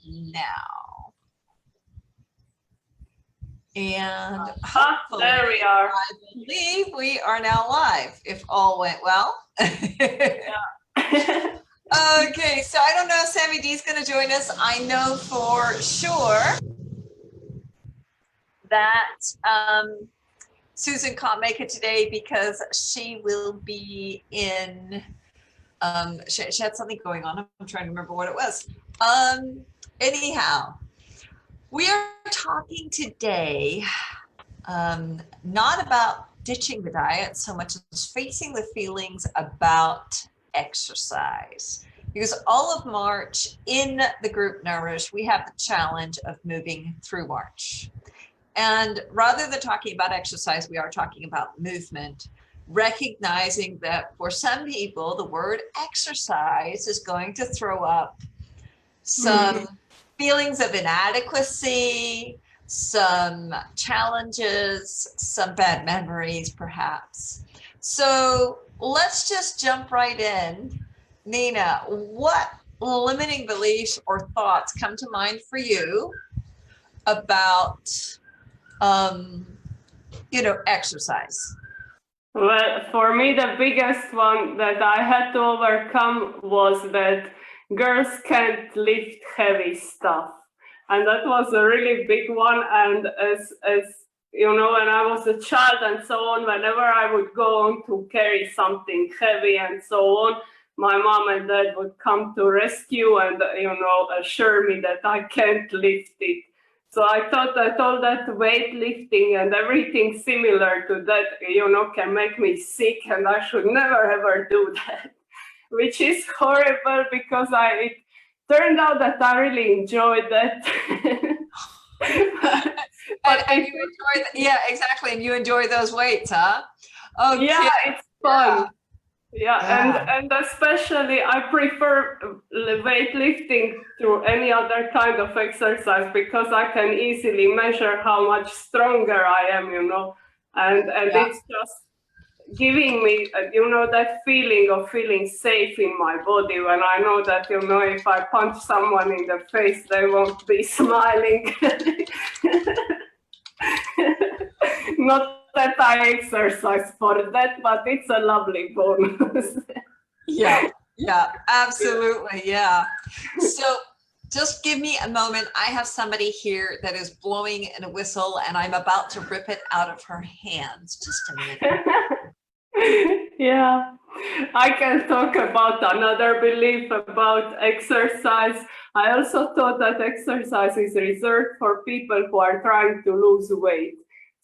now. And hopefully, there we are. I believe we are now live, if all went well. Yeah. Okay, so I don't know if Sammy D is going to join us. I know for sure that Susan can't make it today because she will be in, she had something going on. I'm trying to remember what it was. Anyhow, we are talking today not about ditching the diet so much as facing the feelings about exercise. Because all of March in the group Nourish, we have the challenge of moving through March. And rather than talking about exercise, we are talking about movement, recognizing that for some people, the word exercise is going to throw up some feelings of inadequacy, some challenges, some bad memories, perhaps. So let's just jump right in. Nina, what limiting beliefs or thoughts come to mind for you about, exercise? Well, for me, the biggest one that I had to overcome was that girls can't lift heavy stuff. And that was a really big one. And as you know, when I was a child and so on, whenever I would go on to carry something heavy and so on, my mom and dad would come to rescue and, assure me that I can't lift it. So I thought that all that weightlifting and everything similar to that, can make me sick, and I should never ever do that, which is horrible because it turned out that I really enjoyed that. And you enjoy, yeah, exactly. And you enjoy those weights, huh? Okay. Yeah, it's fun. Yeah. And especially I prefer weightlifting to any other kind of exercise because I can easily measure how much stronger I am, and it's just giving me, that feeling of feeling safe in my body when I know that, if I punch someone in the face, they won't be smiling. Not that I exercise for that, but it's a lovely bonus. Yeah, absolutely. Yeah. So just give me a moment. I have somebody here that is blowing in a whistle and I'm about to rip it out of her hands. Just a minute. Yeah, I can talk about another belief about exercise. I also thought that exercise is reserved for people who are trying to lose weight.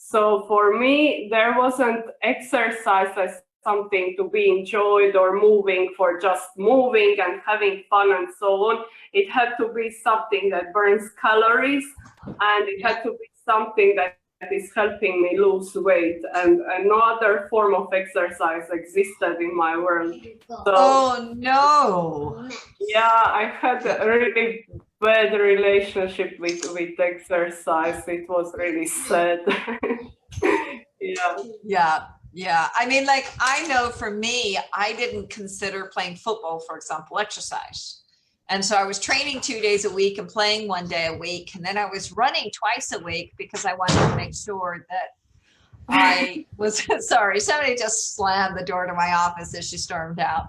So for me, there wasn't exercise as something to be enjoyed or moving for just moving and having fun and so on. It had to be something that burns calories, and it had to be something that is helping me lose weight, and no other form of exercise existed in my world. So, oh no! Yeah, I had a really bad relationship with exercise. It was really sad. Yeah. I mean, like, I know for me, I didn't consider playing football, for example, exercise. And so I was training 2 days a week and playing 1 day a week. And then I was running twice a week because I wanted to make sure that I was, sorry, somebody just slammed the door to my office as she stormed out.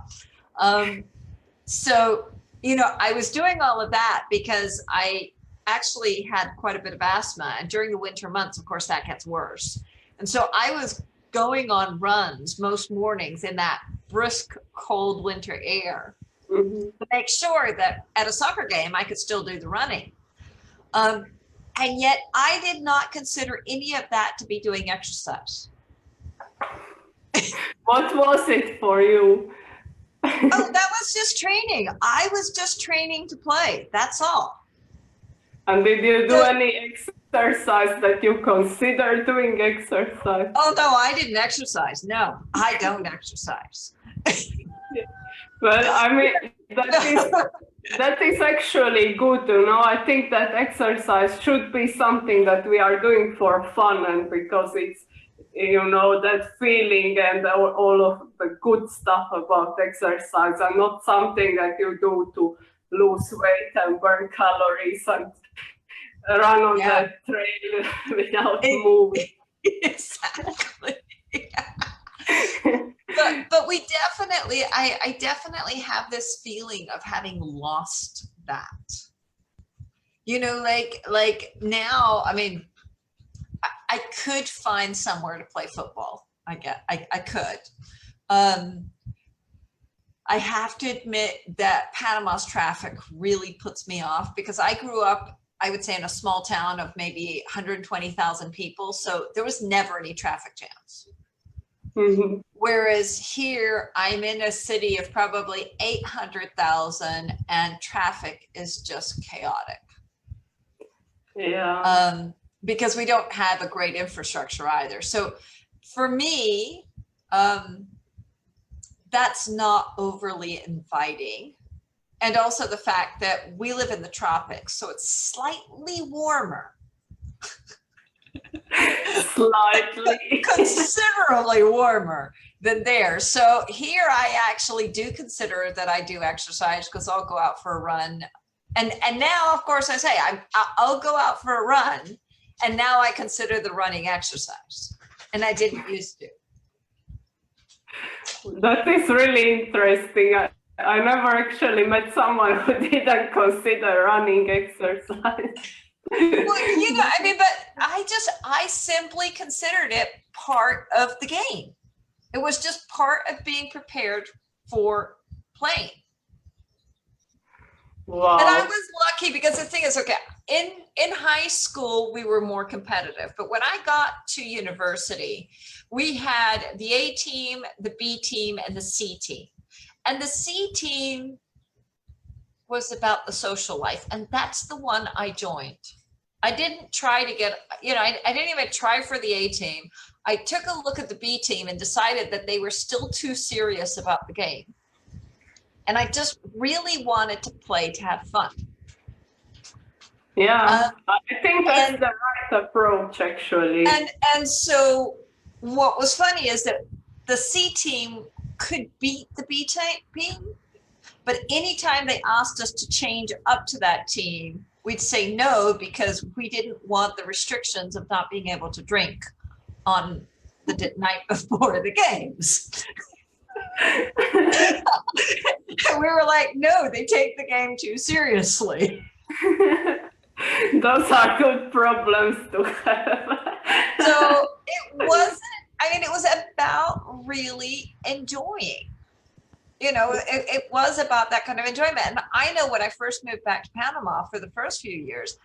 So, I was doing all of that because I actually had quite a bit of asthma. And during the winter months, of course, that gets worse. And so I was going on runs most mornings in that brisk, cold winter air. To make sure that at a soccer game, I could still do the running. And yet I did not consider any of that to be doing exercise. What was it for you? Oh, that was just training. I was just training to play. That's all. And did you do any exercise that you consider doing exercise? Oh, no, I didn't exercise. No, I don't exercise. Well, I mean, that is actually good, I think that exercise should be something that we are doing for fun, and because it's, that feeling and all of the good stuff about exercise, and not something that you do lose weight and burn calories and run on Yeah. the trail without moving. Exactly. But we definitely, I definitely have this feeling of having lost that. You know, like now, I mean, I could find somewhere to play football. I could. I have to admit that Panama's traffic really puts me off because I grew up, I would say, in a small town of maybe 120,000 people. So there was never any traffic jams. Mm-hmm. Whereas here, I'm in a city of probably 800,000 and traffic is just chaotic. Yeah. Because we don't have a great infrastructure either. So for me, that's not overly inviting. And also the fact that we live in the tropics, so it's slightly warmer. Slightly. Considerably warmer than there. So here I actually do consider that I do exercise because I'll go out for a run. And now, of course, I say I'll go out for a run. And now I consider the running exercise. And I didn't used to. That is really interesting. I never actually met someone who didn't consider running exercise. Well, you know, I mean, but I simply considered it part of the game. It was just part of being prepared for playing. Wow. And I was lucky because the thing is, okay, in high school, we were more competitive. But when I got to university, we had the A team, the B team, and the C team. And the C team was about the social life. And that's the one I joined. I didn't try to get, you know, I didn't even try for the A team. I took a look at the B team and decided that they were still too serious about the game. And I just really wanted to play to have fun. Yeah, I think that's the right approach, actually. And so what was funny is that the C team could beat the B team, but anytime they asked us to change up to that team, we'd say no because we didn't want the restrictions of not being able to drink on the night before the games. We were like, no, they take the game too seriously. Those are good problems to have. So it wasn't, I mean, it was about really enjoying. You know, it was about that kind of enjoyment. And I know when I first moved back to Panama for the first few years,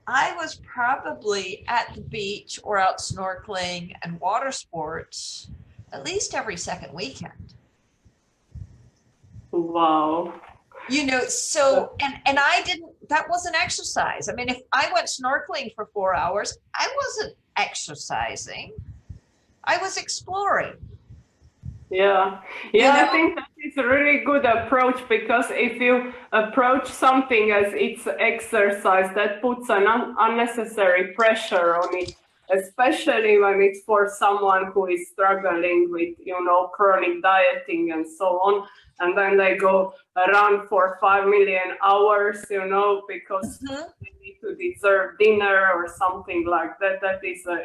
I was probably at the beach or out snorkeling and water sports at least every second weekend. Wow. You know, so, and I didn't, that wasn't exercise. I mean, if I went snorkeling for 4 hours, I wasn't exercising. I was exploring. Yeah, You know? I think that is a really good approach because if you approach something as it's exercise, that puts an unnecessary pressure on it, especially when it's for someone who is struggling with, you know, chronic dieting and so on. And then they go run for 5 million hours, you know, because they need to deserve dinner or something like that. That is a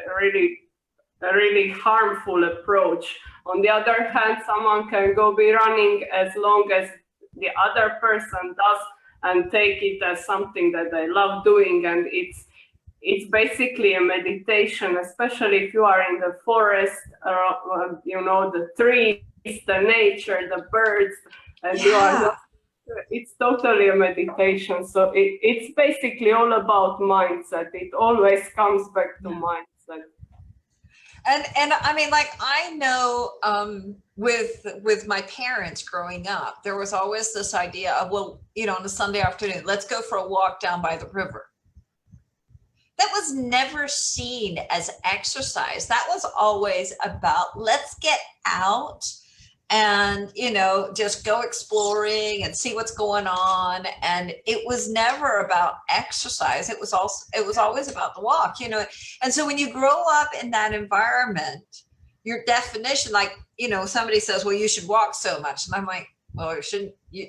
really harmful approach. On the other hand, someone can go be running as long as the other person does and take it as something that they love doing. And it's basically a meditation, especially if you are in the forest, you know, the trees, the nature, the birds, and you are not, it's totally a meditation. So it's basically all about mindset. It always comes back to mindset. And I mean, like, I know with my parents growing up, there was always this idea of, well, you know, on a Sunday afternoon, let's go for a walk down by the river. That was never seen as exercise. That was always about, let's get out and, you know, just go exploring and see what's going on. And it was never about exercise. It was always about the walk, you know. And so when you grow up in that environment, your definition, like, you know, somebody says, well, you should walk so much. And I'm like, well,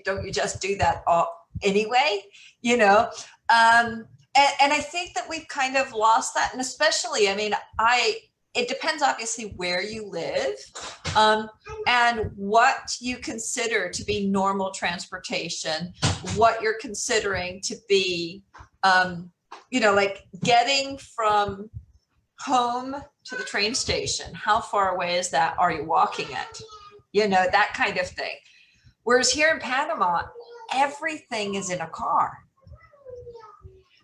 don't you just do that anyway, you know. And I think that we've kind of lost that. And especially, I mean, it depends obviously where you live, and what you consider to be normal transportation, what you're considering to be, you know, like getting from home to the train station. How far away is that? Are you walking it? You know, that kind of thing. Whereas here in Panama, everything is in a car.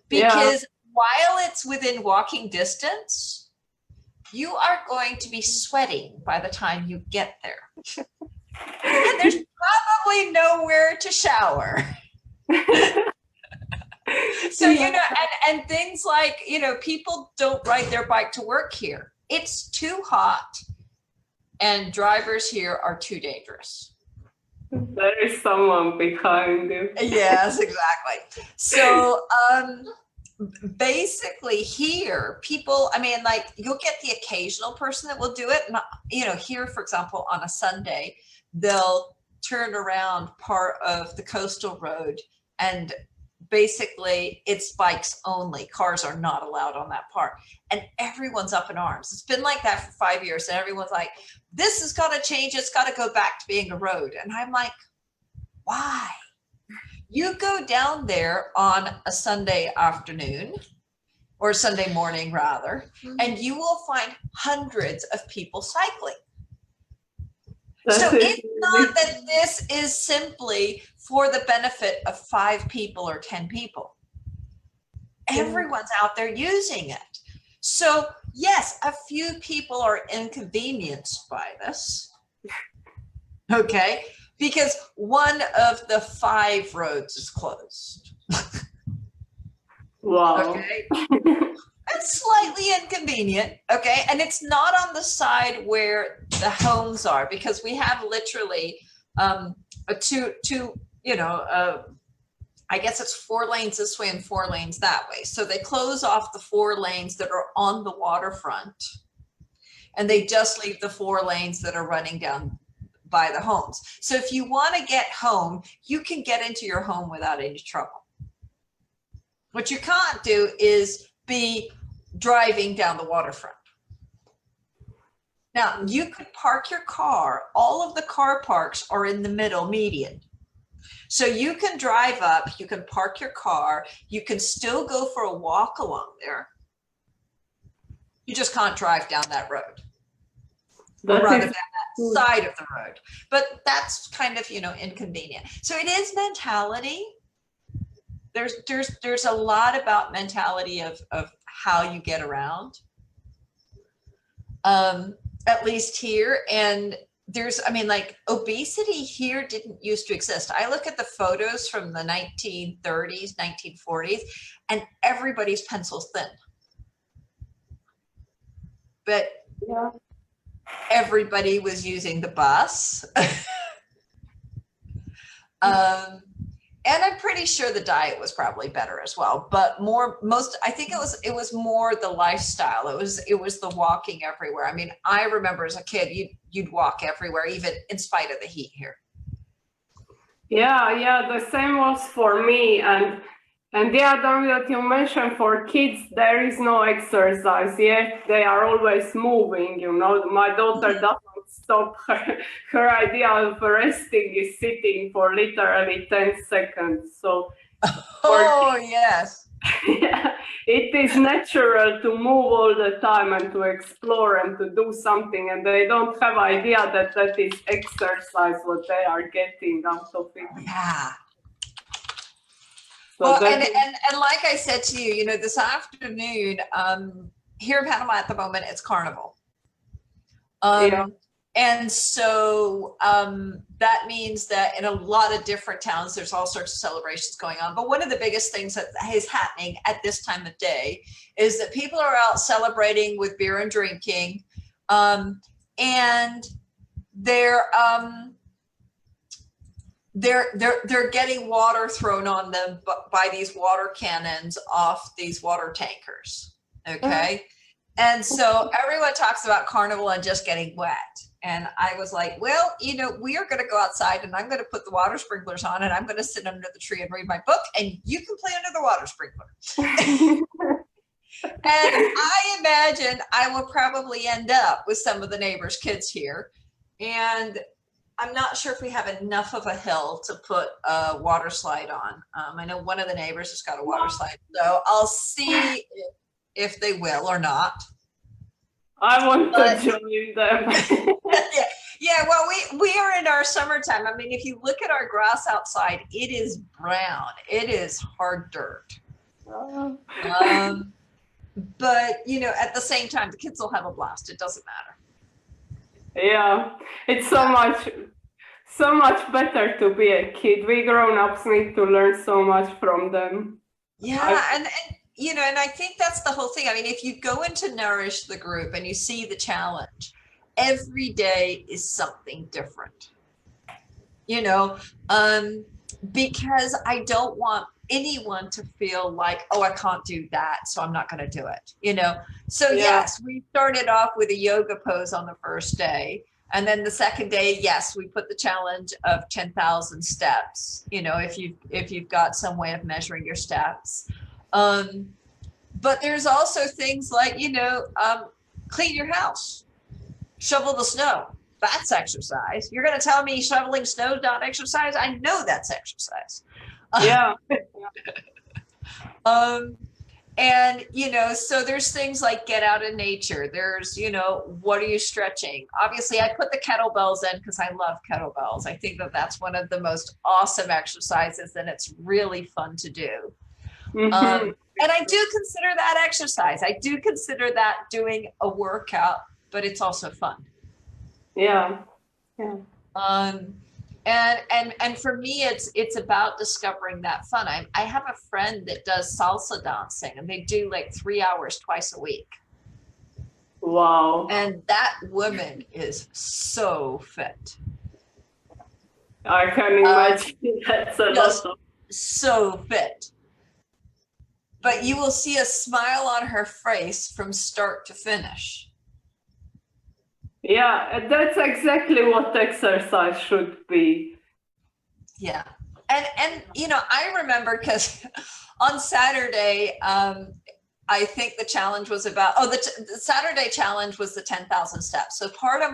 Because while it's within walking distance, you are going to be sweating by the time you get there. And there's probably nowhere to shower. So, you know, and things like, you know, people don't ride their bike to work here. It's too hot, and drivers here are too dangerous. There is someone behind you. Yes, exactly. So basically here, people, I mean, like you'll get the occasional person that will do it. And, you know, here, for example, on a Sunday, they'll turn around part of the coastal road, and basically it's bikes only. Cars are not allowed on that part. And everyone's up in arms. It's been like that for 5 years. And everyone's like, this has got to change. It's got to go back to being a road. And I'm like, why? You go down there on a Sunday afternoon, or Sunday morning rather, and you will find hundreds of people cycling. So it's not that this is simply for the benefit of 5 people or 10 people. Everyone's out there using it. So yes, a few people are inconvenienced by this. Okay, because one of the 5 roads is closed. Wow. Okay. It's slightly inconvenient, okay? And it's not on the side where the homes are, because we have literally two, you know, I guess it's 4 lanes this way and 4 lanes that way. So they close off the 4 lanes that are on the waterfront, and they just leave the 4 lanes that are running down by the homes. So if you want to get home, you can get into your home without any trouble. What you can't do is be driving down the waterfront. Now, you could park your car. All of the car parks are in the middle median. So you can drive up, you can park your car, you can still go for a walk along there. You just can't drive down that road. Or rather down that side of the road. But that's kind of, you know, inconvenient. So it is mentality. There's a lot about mentality of how you get around, at least here. And there's, I mean, like obesity here didn't used to exist. I look at the photos from the 1930s, 1940s, and everybody's pencil's thin. But yeah, everybody was using the bus. And I'm pretty sure the diet was probably better as well, but I think it was more the lifestyle. It was the walking everywhere. I mean, I remember as a kid, you'd walk everywhere, even in spite of the heat here. Yeah, the same was for me. And the other that you mentioned, for kids, there is no exercise yet. They are always moving, you know. My daughter doesn't stop. Her idea of resting is sitting for literally 10 seconds. So, kids, yes. Yeah, it is natural to move all the time and to explore and to do something, and they don't have idea that that is exercise, what they are getting out of it. Yeah. So well, and like I said to you, you know, this afternoon, here in Panama at the moment, it's Carnival. Yeah. And so that means that in a lot of different towns, there's all sorts of celebrations going on. But one of the biggest things that is happening at this time of day is that people are out celebrating with beer and drinking, and they're getting water thrown on them by these water cannons off these water tankers. Okay. And so everyone talks about Carnival and just getting wet. And I was like, well, we are going to go outside and I'm going to put the water sprinklers on and I'm going to sit under the tree and read my book and you can play under the water sprinkler. And I imagine I will probably end up with some of the neighbors' kids here. And I'm not sure if we have enough of a hill to put a water slide on. I know one of the neighbors has got a water slide, so I'll see if they will or not. I want to join them. Yeah, well, we are in our summertime. I mean, if you look at our grass outside, it is brown. It is hard dirt. But at the same time, the kids will have a blast. It doesn't matter. Yeah, it's so much better to be a kid. We grown-ups need to learn so much from them. Yeah, and I think that's the whole thing. I mean, if you go into Nourish the group and you see the challenge, every day is something different. Because I don't want anyone to feel like, oh, I can't do that, so I'm not going to do it. So yes, we started off with a yoga pose on the first day. And then the second day, yes, we put the challenge of 10,000 steps, if you've got some way of measuring your steps. But there's also things like, clean your house, shovel the snow. That's exercise. You're going to tell me shoveling snow is not exercise? I know that's exercise. Yeah. And, so there's things like get out in nature. There's, what are you stretching? Obviously, I put the kettlebells in because I love kettlebells. I think that that's one of the most awesome exercises and it's really fun to do. Mm-hmm. And I do consider that exercise. I do consider that doing a workout, but it's also fun. Yeah. And for me, it's about discovering that fun. I have a friend that does salsa dancing and they do like 3 hours twice a week. Wow. And that woman is so fit. I can imagine. That's a lot of... So fit. But you will see a smile on her face from start to finish. Yeah, that's exactly what exercise should be. Yeah. And I remember because on Saturday, I think the challenge was about, the Saturday challenge was the 10,000 steps. So part of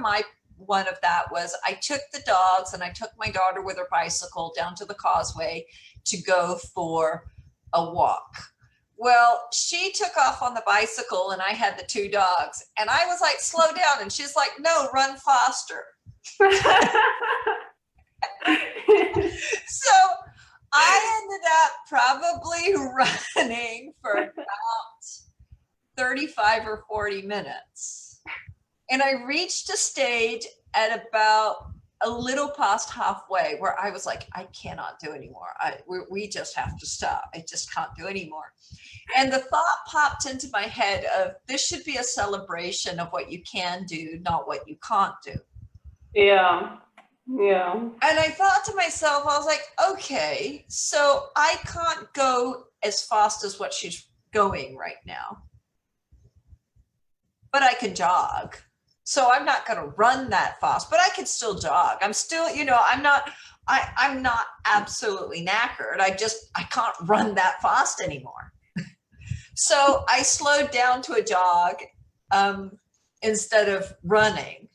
one of that was I took the dogs and I took my daughter with her bicycle down to the causeway to go for a walk. Well, she took off on the bicycle and I had the 2 dogs and I was like, slow down. And she's like, no, run faster. So I ended up probably running for about 35 or 40 minutes. And I reached a stage at about a little past halfway where I was like, I cannot do anymore. We just have to stop. I just can't do anymore. And the thought popped into my head of this should be a celebration of what you can do, not what you can't do. Yeah. And I thought to myself, I was like, okay, so I can't go as fast as what she's going right now, but I can jog. So I'm not going to run that fast, but I can still jog. I'm still, I'm not absolutely knackered. I can't run that fast anymore. So I slowed down to a jog instead of running.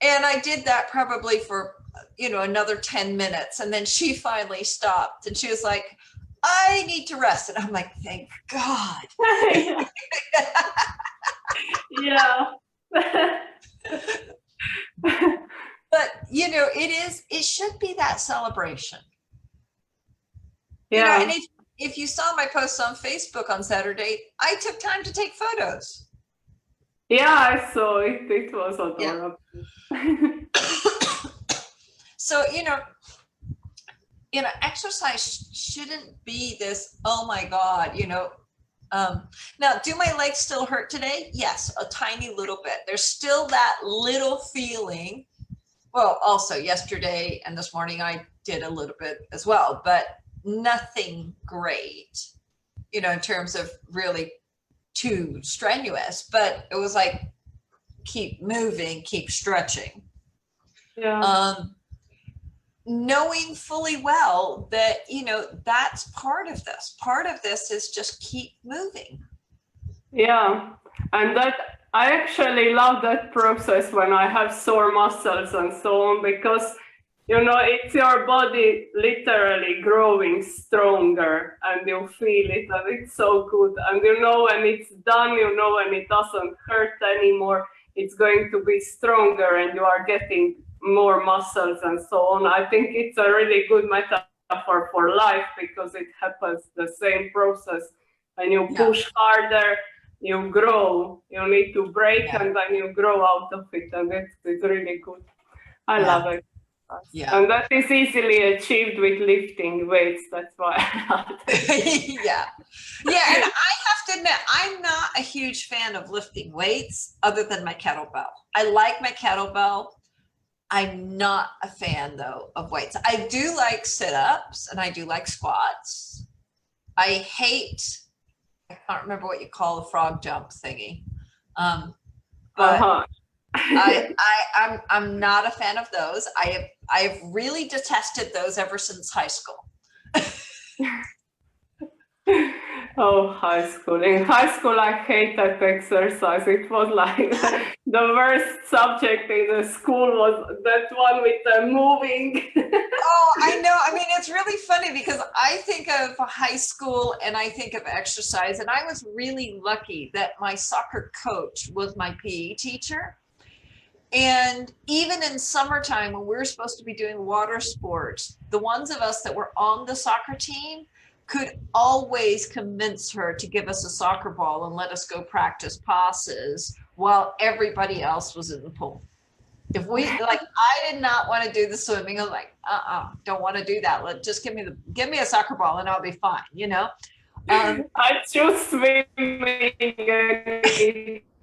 And I did that probably for, another 10 minutes. And then she finally stopped and she was like, I need to rest. And I'm like, thank God. Yeah. But it should be that celebration. Yeah. And if you saw my post on Facebook on Saturday, I took time to take photos. Yeah, I saw it. It was adorable. Yeah. So, exercise shouldn't be this, oh my God, now, do my legs still hurt today? Yes, a tiny little bit. There's still that little feeling. Well, also yesterday and this morning I did a little bit as well, but nothing great, in terms of really too strenuous, but it was like, keep moving, keep stretching. Yeah. Knowing fully well that, that's part of this. Part of this is just keep moving. Yeah, and that I actually love that process when I have sore muscles and so on, because it's your body literally growing stronger and you feel it and it's so good. And when it's done, when it doesn't hurt anymore, it's going to be stronger and you are getting more muscles and so on. I think it's a really good metaphor for life because it happens the same process. And you push harder, you grow, you need to break and then you grow out of it, and it's really good. I love it. Yeah. And that is easily achieved with lifting weights. That's why I love it. Yeah. Yeah. And I have to admit, I'm not a huge fan of lifting weights other than my kettlebell. I like my kettlebell. I'm not a fan though of weights. I do like sit-ups and I do like squats. I can't remember what you call the frog jump thingy. But I'm not a fan of those. I've really detested those ever since high school. Oh, high school. In high school, I hated exercise. It was like the worst subject in the school was that one with the moving. Oh, I know. I mean, it's really funny because I think of high school and I think of exercise, and I was really lucky that my soccer coach was my PE teacher. And even in summertime, when we were supposed to be doing water sports, the ones of us that were on the soccer team could always convince her to give us a soccer ball and let us go practice passes while everybody else was in the pool. If we I did not want to do the swimming. I'm like, don't want to do that. Just give me a soccer ball and I'll be fine, I choose swimming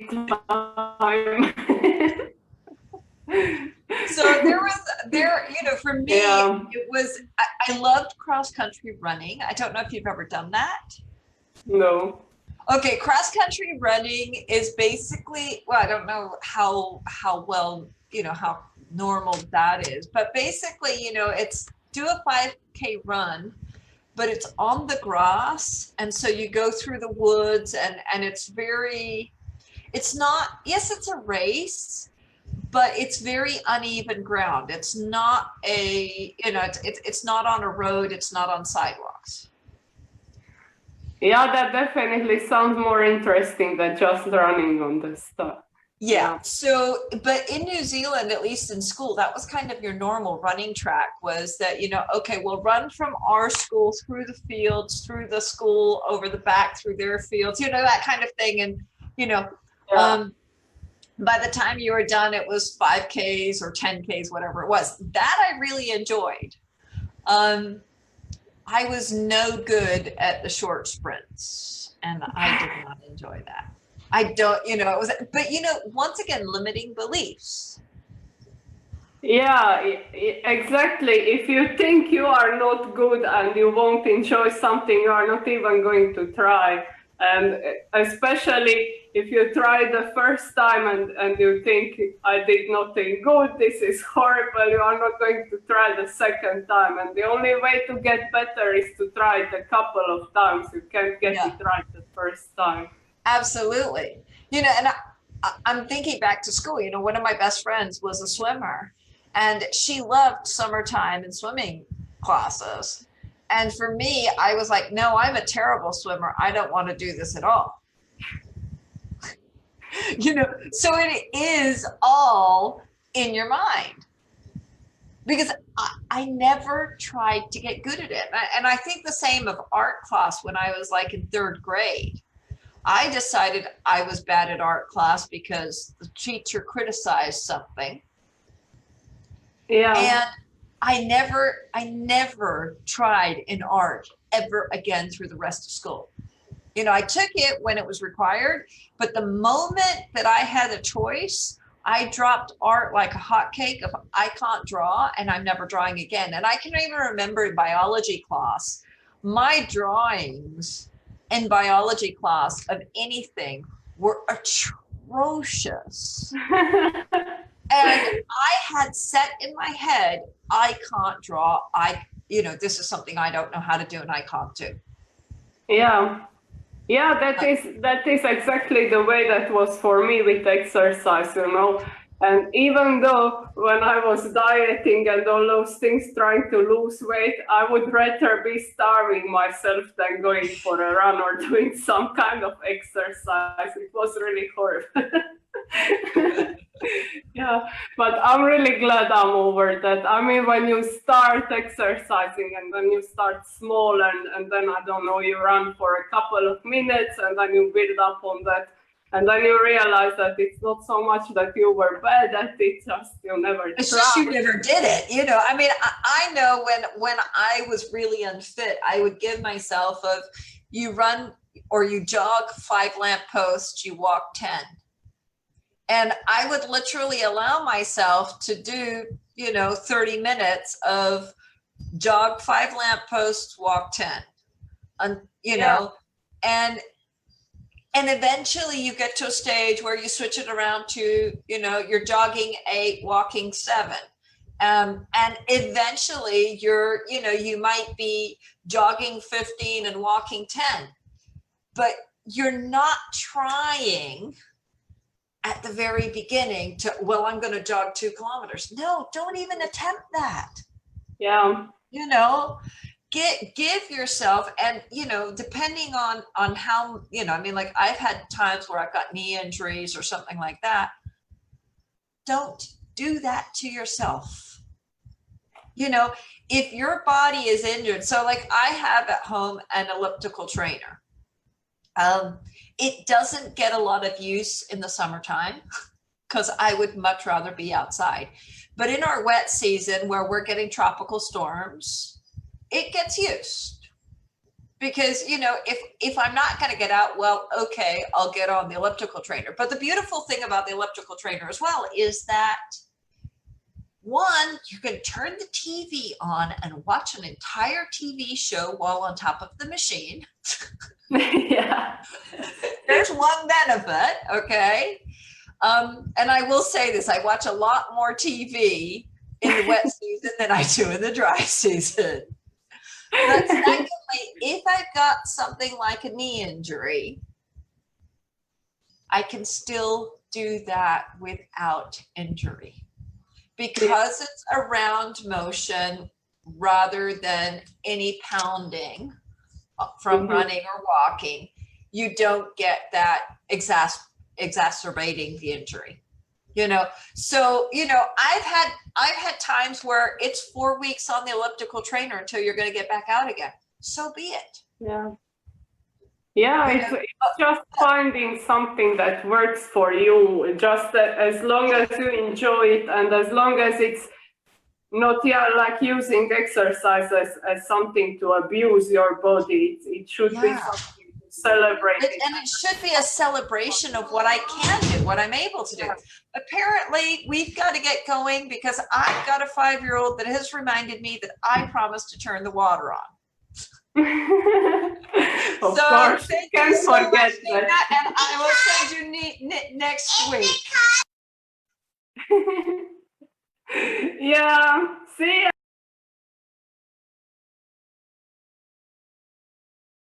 anytime. So for me, it was, I loved cross country running. I don't know if you've ever done that. No. Okay, cross country running is basically, well, I don't know how well, how normal that is, but basically, it's do a 5K run, but it's on the grass. And so you go through the woods and it's not, yes, it's a race, but it's very uneven ground. It's not it's not on a road. It's not on sidewalks. Yeah, that definitely sounds more interesting than just running on the stuff. Yeah. So, but in New Zealand, at least in school, that was kind of your normal running track, was that, okay, we'll run from our school through the fields, through the school, over the back, through their fields, that kind of thing. And, by the time you were done, it was 5Ks or 10Ks, whatever it was. That I really enjoyed. I was no good at the short sprints, and I did not enjoy that. I don't, it was, but once again, limiting beliefs. Yeah, exactly. If you think you are not good and you won't enjoy something, you are not even going to try. And especially if you try the first time and you think, I did nothing good, this is horrible, you are not going to try the second time. And the only way to get better is to try it a couple of times. You can't get it right the first time. Absolutely. And I'm thinking back to school, one of my best friends was a swimmer, and she loved summertime and swimming classes. And for me, I was like, no, I'm a terrible swimmer. I don't want to do this at all. So it is all in your mind, because I never tried to get good at it. And I think the same of art class when I was like in third grade. I decided I was bad at art class because the teacher criticized something. Yeah. And I never tried in art ever again through the rest of school. I took it when it was required, but the moment that I had a choice, I dropped art like a hotcake. If I can't draw, and I'm never drawing again. And I can even remember in biology class, my drawings in biology class of anything were atrocious. And I had set in my head, I can't draw. This is something I don't know how to do and I can't do. Yeah. Yeah, that is exactly the way that was for me with exercise, And even though when I was dieting and all those things, trying to lose weight, I would rather be starving myself than going for a run or doing some kind of exercise. It was really horrible. Yeah, but I'm really glad I'm over that. I mean, when you start exercising and then you start small and then, I don't know, you run for a couple of minutes and then you build up on that. And then you realize that it's not so much that you were bad at it, just you never tried. It's just you never did it. I mean, I know when I was really unfit, I would give myself you run or you jog 5 lampposts, you walk 10. And I would literally allow myself to do, 30 minutes of jog 5 lampposts, walk 10. And eventually you get to a stage where you switch it around to, you're jogging 8, walking 7. And eventually you might be jogging 15 and walking 10, but you're not trying at the very beginning I'm going to jog 2 kilometers. No, don't even attempt that. Yeah. Give yourself, and, depending on how, like I've had times where I've got knee injuries or something like that. Don't do that to yourself. If your body is injured, so like I have at home an elliptical trainer. It doesn't get a lot of use in the summertime because I would much rather be outside. But in our wet season where we're getting tropical storms, it gets used. Because, if I'm not going to get out, well, okay, I'll get on the elliptical trainer. But the beautiful thing about the elliptical trainer as well is that, one, you can turn the TV on and watch an entire TV show while on top of the machine. Yeah. There's one benefit, okay? And I will say this, I watch a lot more TV in the wet season than I do in the dry season. But secondly, if I've got something like a knee injury, I can still do that without injury because it's a round motion rather than any pounding from running or walking. You don't get that exacerbating the injury, So, I've had times where it's 4 weeks on the elliptical trainer until you're going to get back out again. So be it. Yeah. Yeah, it's just finding something that works for you, just as long as you enjoy it and as long as it's not like using exercise as something to abuse your body. It should be something to celebrate. And it should be a celebration of what I can do, what I'm able to do. Apparently, we've got to get going because I've got a 5-year-old that has reminded me that I promised to turn the water on. Of course, thank you you so forget much, Nina, and I will send you next week. Yeah, see ya.